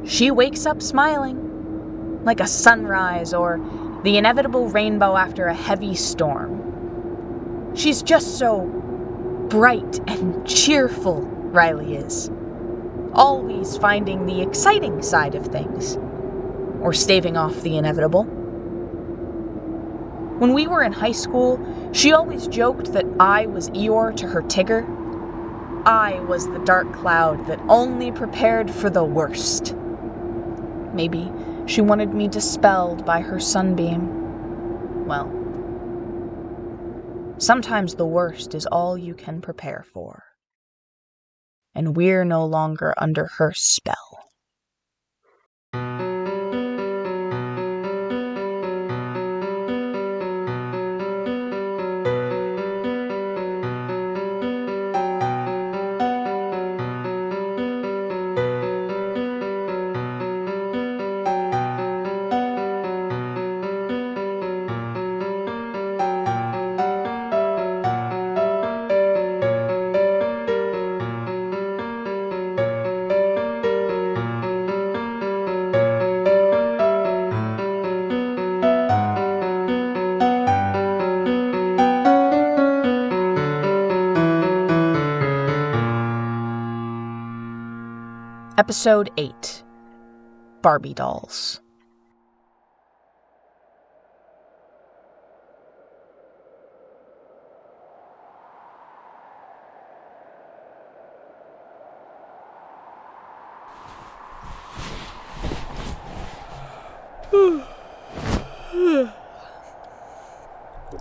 she wakes up smiling, like a sunrise or the inevitable rainbow after a heavy storm. She's just so bright and cheerful, Riley is. Always finding the exciting side of things, or staving off the inevitable. When we were in high school, she always joked that I was Eeyore to her Tigger. I was the dark cloud that only prepared for the worst. Maybe she wanted me dispelled by her sunbeam. Well, sometimes the worst is all you can prepare for. And we're no longer under her spell. Episode 8, Barbie Dolls.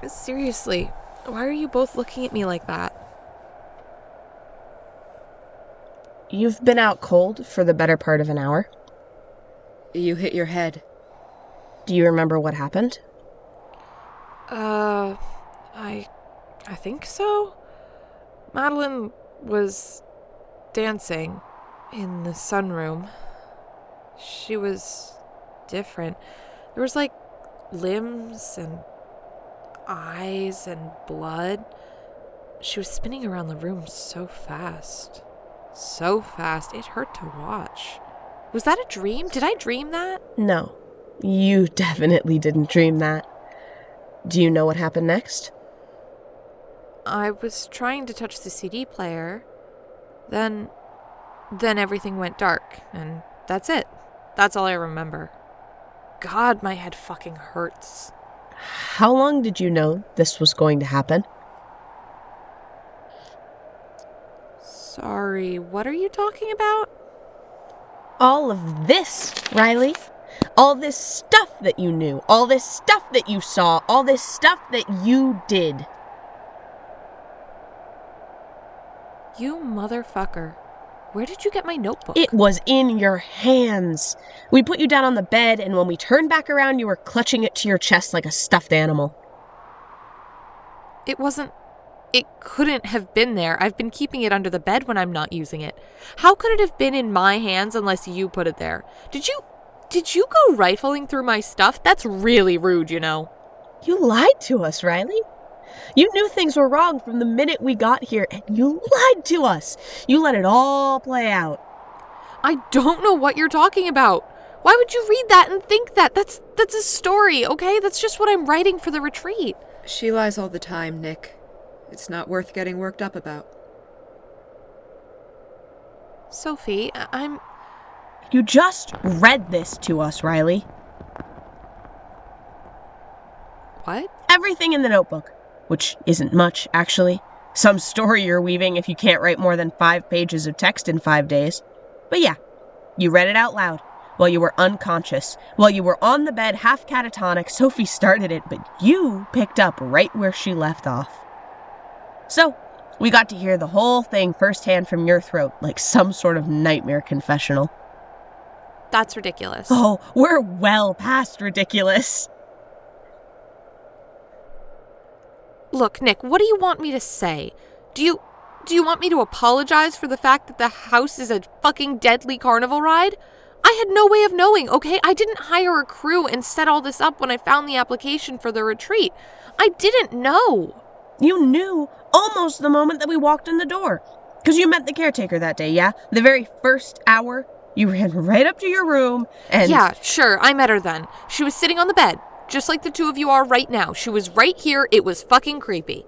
Seriously, why are you both looking at me like that? You've been out cold for the better part of an hour. You hit your head. Do you remember what happened? I think so. Madeleine was dancing in the sunroom. She was different. There was like limbs and eyes and blood. She was spinning around the room so fast. So fast, it hurt to watch. Was that a dream? Did I dream that? No, you definitely didn't dream that. Do you know what happened next? I was trying to touch the CD player. Then everything went dark, and that's it. That's all I remember. God, my head fucking hurts. How long did you know this was going to happen? Sorry, what are you talking about? All of this, Riley. All this stuff that you knew. All this stuff that you saw. All this stuff that you did. You motherfucker. Where did you get my notebook? It was in your hands. We put you down on the bed, and when we turned back around, you were clutching it to your chest like a stuffed animal. It couldn't have been there. I've been keeping it under the bed when I'm not using it. How could it have been in my hands unless you put it there? Did you go rifling through my stuff? That's really rude, you know. You lied to us, Riley. You knew things were wrong from the minute we got here, and you lied to us. You let it all play out. I don't know what you're talking about. Why would you read that and think that? That's a story, okay? That's just what I'm writing for the retreat. She lies all the time, Nick. It's not worth getting worked up about. Sophie, You just read this to us, Riley. What? Everything in the notebook, which isn't much, actually. Some story you're weaving if you can't write more than 5 pages of text in 5 days. But yeah, you read it out loud while you were unconscious. While you were on the bed, half catatonic, Sophie started it, but you picked up right where she left off. So, we got to hear the whole thing firsthand from your throat, like some sort of nightmare confessional. That's ridiculous. Oh, we're well past ridiculous. Look, Nick, what do you want me to say? Do you want me to apologize for the fact that the house is a fucking deadly carnival ride? I had no way of knowing, okay? I didn't hire a crew and set all this up when I found the application for the retreat. I didn't know. You knew almost the moment that we walked in the door. Because you met the caretaker that day, yeah? The very first hour. You ran right up to your room and... Yeah, sure, I met her then. She was sitting on the bed, just like the two of you are right now. She was right here. It was fucking creepy.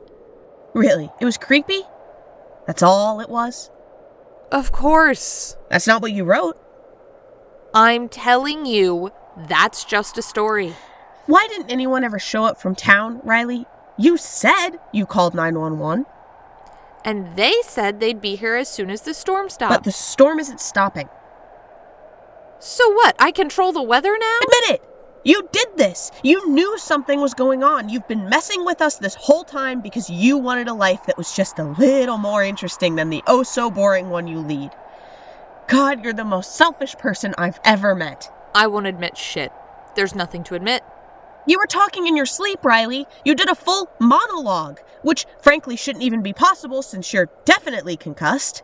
Really? It was creepy? That's all it was? Of course. That's not what you wrote. I'm telling you, that's just a story. Why didn't anyone ever show up from town, Riley? You said you called 911. And they said they'd be here as soon as the storm stopped. But the storm isn't stopping. So what? I control the weather now? Admit it! You did this! You knew something was going on. You've been messing with us this whole time because you wanted a life that was just a little more interesting than the oh-so-boring one you lead. God, you're the most selfish person I've ever met. I won't admit shit. There's nothing to admit. You were talking in your sleep, Riley. You did a full monologue, which frankly shouldn't even be possible since you're definitely concussed.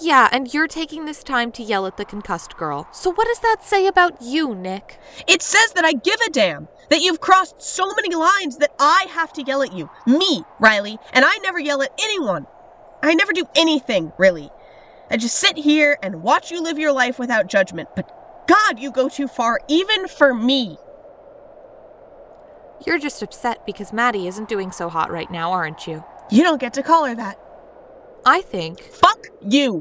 Yeah, and you're taking this time to yell at the concussed girl. So what does that say about you, Nick? It says that I give a damn, that you've crossed so many lines that I have to yell at you. Me, Riley, and I never yell at anyone. I never do anything, really. I just sit here and watch you live your life without judgment, but God, you go too far, even for me. You're just upset because Maddie isn't doing so hot right now, aren't you? You don't get to call her that. I think... Fuck you!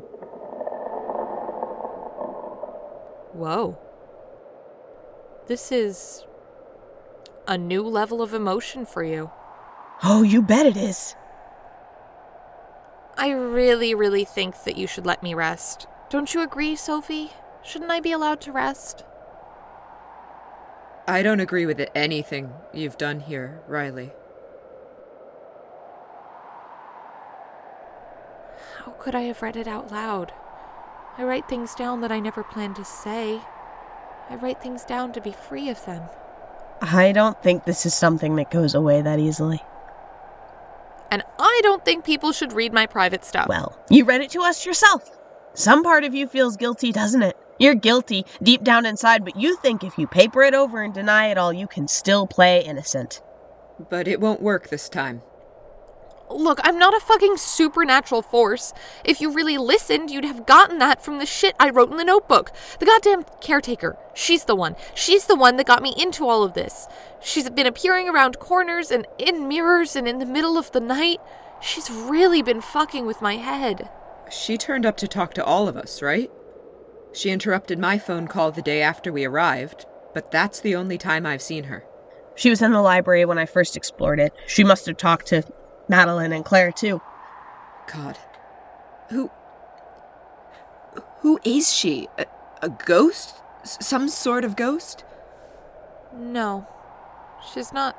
Whoa. This is a new level of emotion for you. Oh, you bet it is. I really think that you should let me rest. Don't you agree, Sophie? Shouldn't I be allowed to rest? I don't agree with anything you've done here, Riley. How could I have read it out loud? I write things down that I never planned to say. I write things down to be free of them. I don't think this is something that goes away that easily. And I don't think people should read my private stuff. Well, you read it to us yourself. Some part of you feels guilty, doesn't it? You're guilty deep down inside, but you think if you paper it over and deny it all, you can still play innocent. But it won't work this time. Look, I'm not a fucking supernatural force. If you really listened, you'd have gotten that from the shit I wrote in the notebook. The goddamn caretaker. She's the one. She's the one that got me into all of this. She's been appearing around corners and in mirrors and in the middle of the night. She's really been fucking with my head. She turned up to talk to all of us, right? She interrupted my phone call the day after we arrived, but that's the only time I've seen her. She was in the library when I first explored it. She must have talked to Madeleine and Claire, too. God. Who is she? A ghost? Some sort of ghost? No. She's not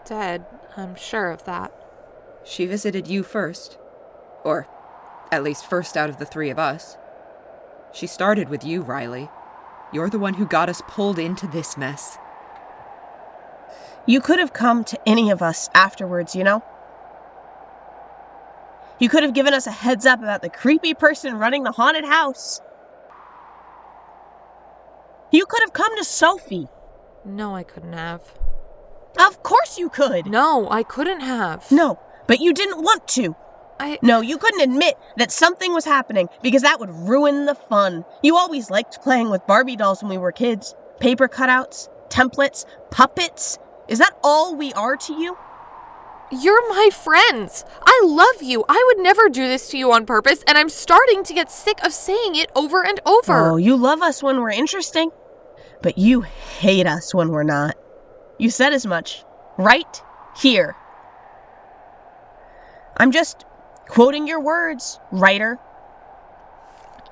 dead. I'm sure of that. She visited you first. Or, at least first out of the three of us. She started with you, Riley. You're the one who got us pulled into this mess. You could have come to any of us afterwards, you know? You could have given us a heads up about the creepy person running the haunted house. You could have come to Sophie. No, I couldn't have. Of course you could. No, I couldn't have. No, but you didn't want to. No, you couldn't admit that something was happening because that would ruin the fun. You always liked playing with Barbie dolls when we were kids. Paper cutouts, templates, puppets. Is that all we are to you? You're my friends. I love you. I would never do this to you on purpose, and I'm starting to get sick of saying it over and over. Oh, you love us when we're interesting, but you hate us when we're not. You said as much. Right here. I'm just quoting your words, writer.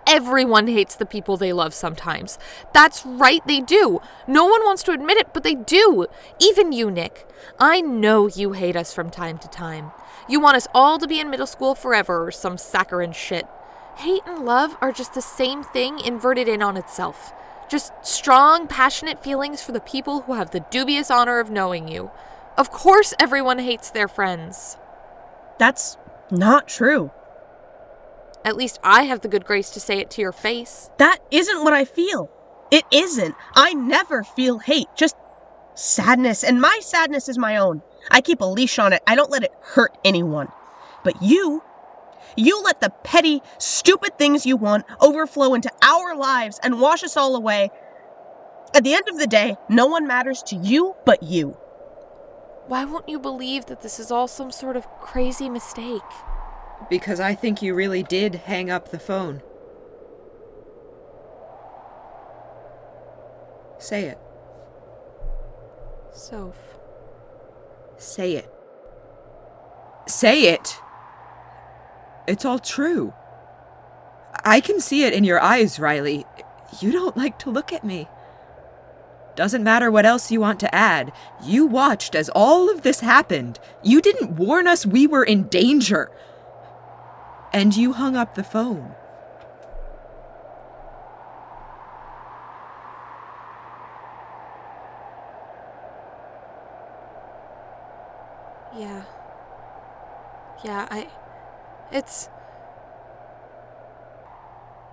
Everyone hates the people they love sometimes. That's right, they do. No one wants to admit it, but they do. Even you, Nick. I know you hate us from time to time. You want us all to be in middle school forever or some saccharine shit. Hate and love are just the same thing inverted in on itself. Just strong, passionate feelings for the people who have the dubious honor of knowing you. Of course everyone hates their friends. That's not true. At least I have the good grace to say it to your face. That isn't what I feel. It isn't. I never feel hate, just sadness, and my sadness is my own. I keep a leash on it. I don't let it hurt anyone. But you You let the petty, stupid things you want overflow into our lives and wash us all away. At the end of the day, no one matters to you but you. Why won't you believe that this is all some sort of crazy mistake? Because I think you really did hang up the phone. Say it. Soph. Say it. Say it! It's all true. I can see it in your eyes, Riley. You don't like to look at me. Doesn't matter what else you want to add. You watched as all of this happened. You didn't warn us we were in danger. And you hung up the phone.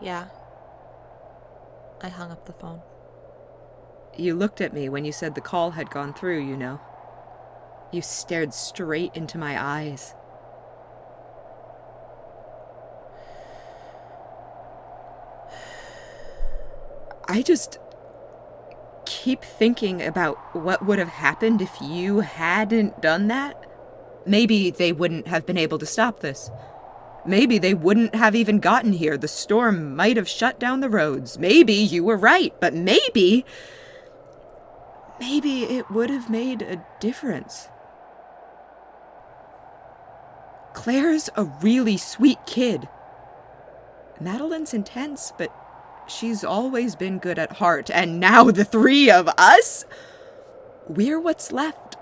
Yeah, I hung up the phone. You looked at me when you said the call had gone through, you know. You stared straight into my eyes. I just keep thinking about what would have happened if you hadn't done that. Maybe they wouldn't have been able to stop this. Maybe they wouldn't have even gotten here. The storm might have shut down the roads. Maybe you were right, but maybe it would have made a difference. Claire's a really sweet kid. Madeleine's intense, but she's always been good at heart, and now the three of us? We're what's left.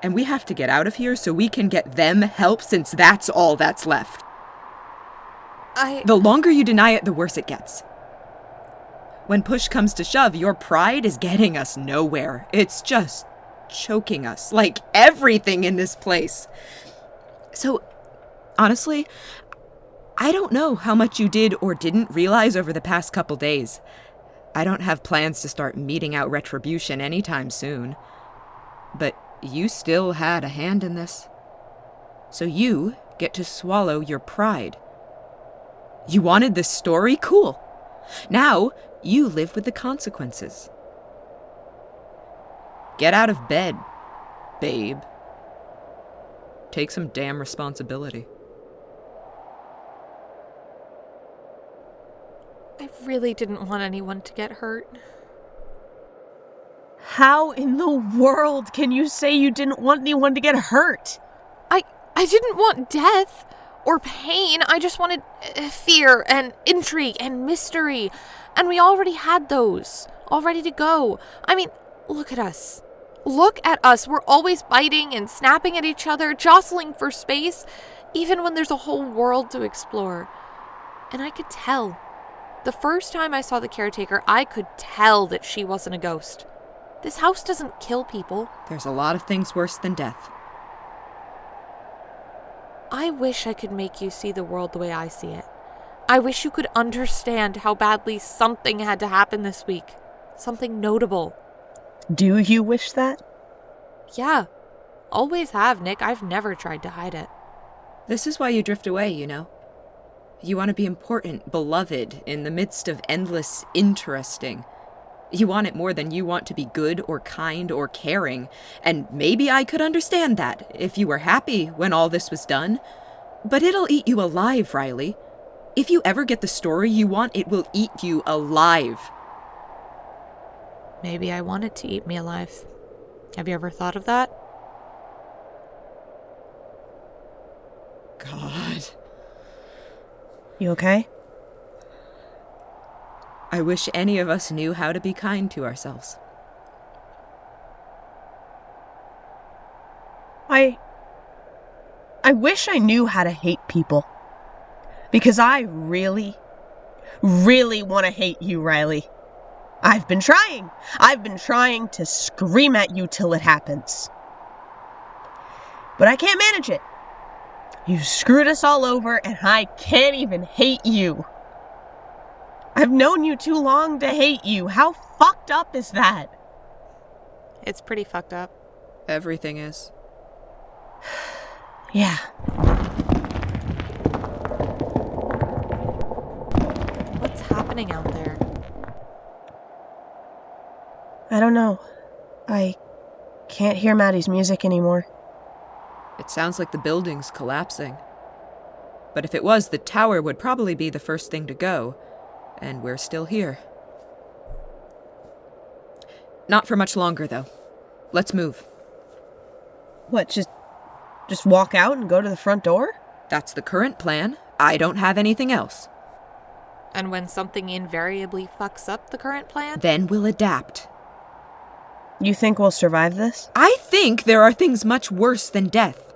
And we have to get out of here so we can get them help, since that's all that's left. The longer you deny it, the worse it gets. When push comes to shove, your pride is getting us nowhere. It's just choking us, like everything in this place. So, honestly, I don't know how much you did or didn't realize over the past couple days. I don't have plans to start meting out retribution anytime soon. But you still had a hand in this. So you get to swallow your pride. You wanted this story? Cool. Now, you live with the consequences. Get out of bed, babe. Take some damn responsibility. I really didn't want anyone to get hurt. How in the world can you say you didn't want anyone to get hurt? I didn't want death or pain. I just wanted fear and intrigue and mystery. And we already had those, all ready to go. I mean, look at us. Look at us. We're always biting and snapping at each other, jostling for space, even when there's a whole world to explore. And I could tell. The first time I saw the caretaker, I could tell that she wasn't a ghost. This house doesn't kill people. There's a lot of things worse than death. I wish I could make you see the world the way I see it. I wish you could understand how badly something had to happen this week. Something notable. Do you wish that? Yeah. Always have, Nick. I've never tried to hide it. This is why you drift away, you know? You want to be important, beloved, in the midst of endless interesting. You want it more than you want to be good or kind or caring. And maybe I could understand that if you were happy when all this was done. But it'll eat you alive, Riley. If you ever get the story you want, it will eat you alive. Maybe I want it to eat me alive. Have you ever thought of that? God. You okay? I wish any of us knew how to be kind to ourselves. I wish I knew how to hate people. Because I really, really want to hate you, Riley. I've been trying. I've been trying to scream at you till it happens. But I can't manage it. You screwed us all over, and I can't even hate you. I've known you too long to hate you. How fucked up is that? It's pretty fucked up. Everything is. Yeah. happening out there? I don't know. I can't hear Maddie's music anymore. It sounds like the building's collapsing. But if it was, the tower would probably be the first thing to go. And we're still here. Not for much longer, though. Let's move. What, just walk out and go to the front door? That's the current plan. I don't have anything else. And when something invariably fucks up the current plan? Then we'll adapt. You think we'll survive this? I think there are things much worse than death.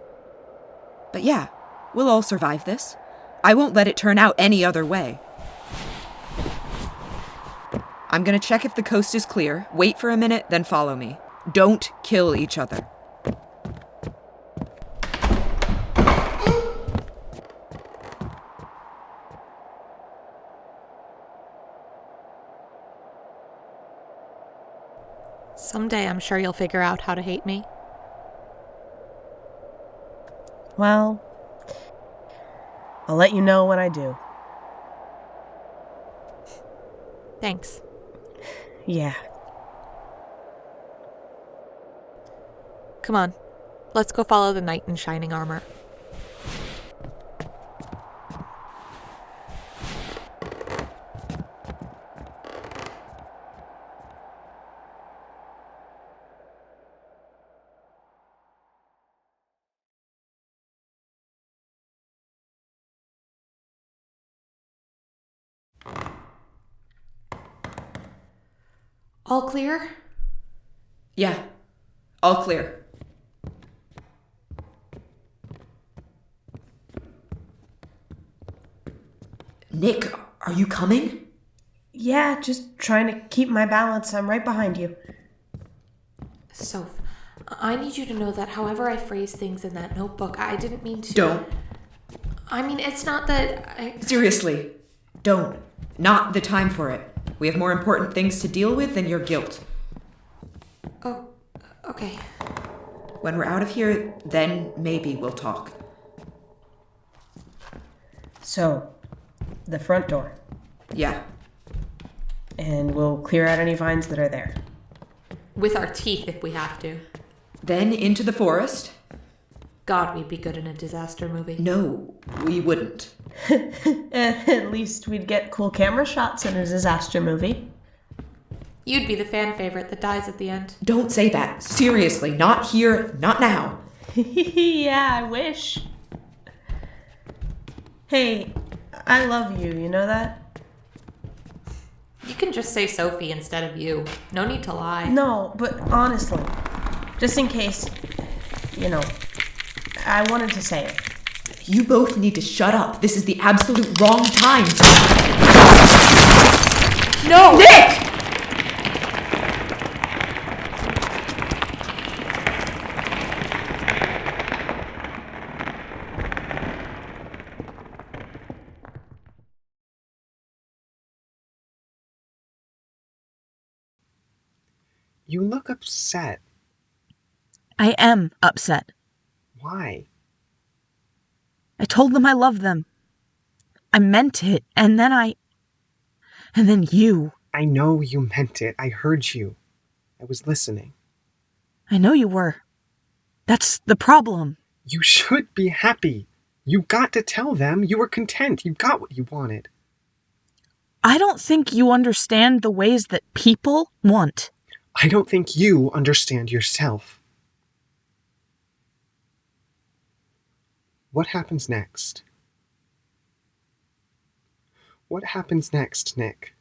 But yeah, we'll all survive this. I won't let it turn out any other way. I'm gonna check if the coast is clear, wait for a minute, then follow me. Don't kill each other. Someday I'm sure you'll figure out how to hate me. Well, I'll let you know when I do. Thanks. Yeah. Come on, let's go follow the knight in shining armor. All clear? Yeah, all clear. Nick, are you coming? Yeah, just trying to keep my balance. I'm right behind you. Soph, I need you to know that however I phrase things in that notebook, I didn't mean to... Don't. I mean, it's not that I... Seriously, don't. Not the time for it. We have more important things to deal with than your guilt. Oh, okay. When we're out of here, then maybe we'll talk. So, the front door. Yeah. And we'll clear out any vines that are there. With our teeth if we have to. Then into the forest. God, we'd be good in a disaster movie. No, we wouldn't. At least we'd get cool camera shots in a disaster movie. You'd be the fan favorite that dies at the end. Don't say that. Seriously, not here, not now. Yeah, I wish. Hey, I love you, you know that? You can just say Sophie instead of you. No need to lie. No, but honestly, just in case, I wanted to say it. You both need to shut up. This is the absolute wrong time. No! Nick! You look upset. I am upset. Why? I told them I loved them. I meant it, and then you. I know you meant it. I heard you. I was listening. I know you were. That's the problem. You should be happy. You got to tell them you were content. You got what you wanted. I don't think you understand the ways that people want. I don't think you understand yourself. What happens next? What happens next, Nick?